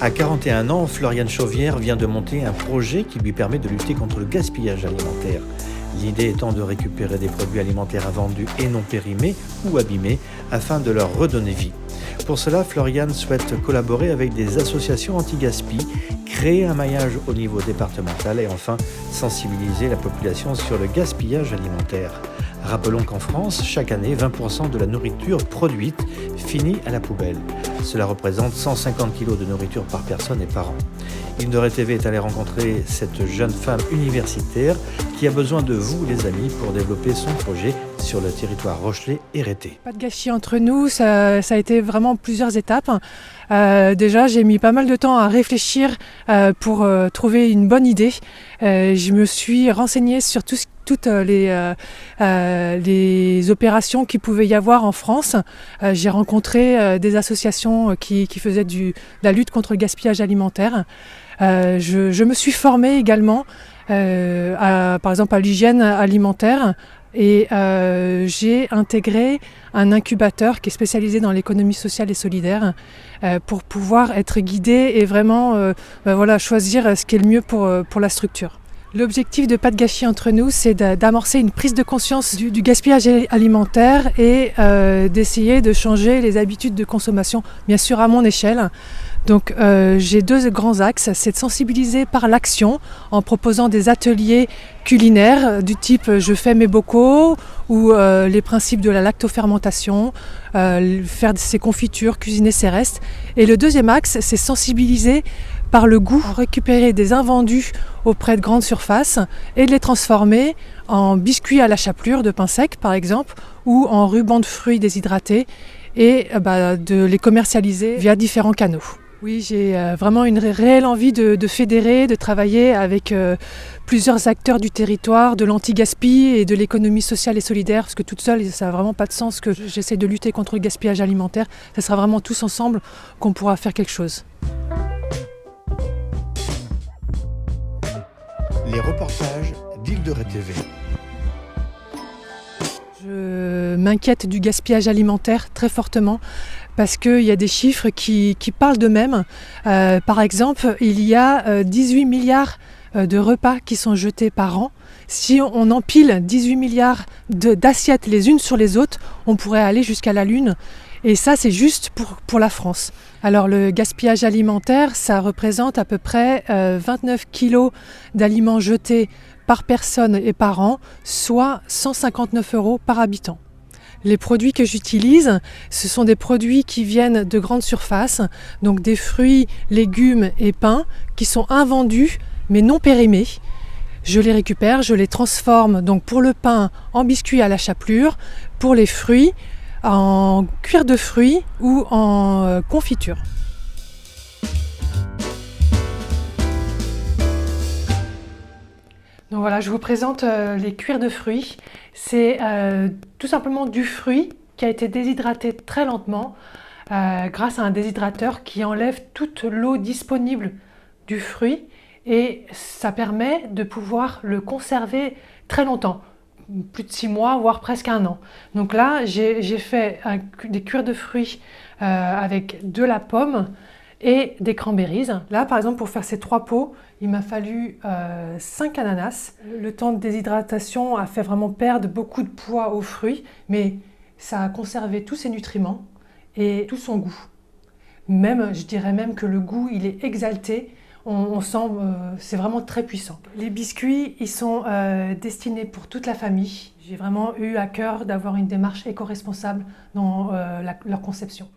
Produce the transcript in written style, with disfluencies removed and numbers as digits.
À 41 ans, Floriane Chauvière vient de monter un projet qui lui permet de lutter contre le gaspillage alimentaire. L'idée étant de récupérer des produits alimentaires invendus et non périmés ou abîmés afin de leur redonner vie. Pour cela, Floriane souhaite collaborer avec des associations anti-gaspi, créer un maillage au niveau départemental et enfin sensibiliser la population sur le gaspillage alimentaire. Rappelons qu'en France, chaque année, 20% de la nourriture produite finit à la poubelle. Cela représente 150 kg de nourriture par personne et par an. Indoré TV est allé rencontrer cette jeune femme universitaire qui a besoin de vous, les amis, pour développer son projet sur le territoire rochelais et rété. Pas de gâchis entre nous, ça a été vraiment plusieurs étapes. Déjà, j'ai mis pas mal de temps à réfléchir pour trouver une bonne idée. Je me suis renseignée sur toutes les opérations qu'il pouvait y avoir en France. J'ai rencontré des associations qui faisaient de la lutte contre le gaspillage alimentaire. Je me suis formée également, par exemple à l'hygiène alimentaire. Et j'ai intégré un incubateur qui est spécialisé dans l'économie sociale et solidaire pour pouvoir être guidée et vraiment choisir ce qui est le mieux pour la structure. L'objectif de Pas de gâchis entre nous, c'est d'amorcer une prise de conscience du gaspillage alimentaire et d'essayer de changer les habitudes de consommation, bien sûr à mon échelle. Donc j'ai deux grands axes, c'est de sensibiliser par l'action en proposant des ateliers culinaires du type je fais mes bocaux ou les principes de la lactofermentation, faire ses confitures, cuisiner ses restes. Et le deuxième axe, c'est sensibiliser par le goût, récupérer des invendus auprès de grandes surfaces et de les transformer en biscuits à la chapelure de pain sec par exemple ou en rubans de fruits déshydratés et de les commercialiser via différents canaux. Oui, j'ai vraiment une réelle envie de fédérer, de travailler avec plusieurs acteurs du territoire, de l'anti-gaspi et de l'économie sociale et solidaire, parce que toute seule, ça n'a vraiment pas de sens que j'essaie de lutter contre le gaspillage alimentaire. Ça sera vraiment tous ensemble qu'on pourra faire quelque chose. Les reportages d'Indoré TV. Je m'inquiète du gaspillage alimentaire très fortement parce qu'il y a des chiffres qui parlent d'eux-mêmes. Par exemple, il y a 18 milliards de repas qui sont jetés par an. Si on empile 18 milliards d'assiettes les unes sur les autres, on pourrait aller jusqu'à la Lune. Et ça, c'est juste pour la France. Alors le gaspillage alimentaire, ça représente à peu près 29 kilos d'aliments jetés par personne et par an, soit 159 € par habitant. Les produits que j'utilise, ce sont des produits qui viennent de grandes surfaces, donc des fruits, légumes et pains qui sont invendus mais non périmés. Je les récupère, je les transforme donc pour le pain en biscuits à la chapelure, pour les fruits en cuir de fruits ou en confiture. Donc voilà, je vous présente les cuirs de fruits. C'est tout simplement du fruit qui a été déshydraté très lentement grâce à un déshydrateur qui enlève toute l'eau disponible du fruit et ça permet de pouvoir le conserver très longtemps, plus de 6 mois, voire presque 1 an. Donc là, j'ai fait des cuirs de fruits avec de la pomme et des cranberries. Là, par exemple, pour faire ces 3 pots, il m'a fallu 5 ananas. Le temps de déshydratation a fait vraiment perdre beaucoup de poids aux fruits, mais ça a conservé tous ses nutriments et tout son goût. Même, je dirais même que le goût, il est exalté. On sent, c'est vraiment très puissant. Les biscuits, ils sont destinés pour toute la famille. J'ai vraiment eu à cœur d'avoir une démarche éco-responsable dans leur conception.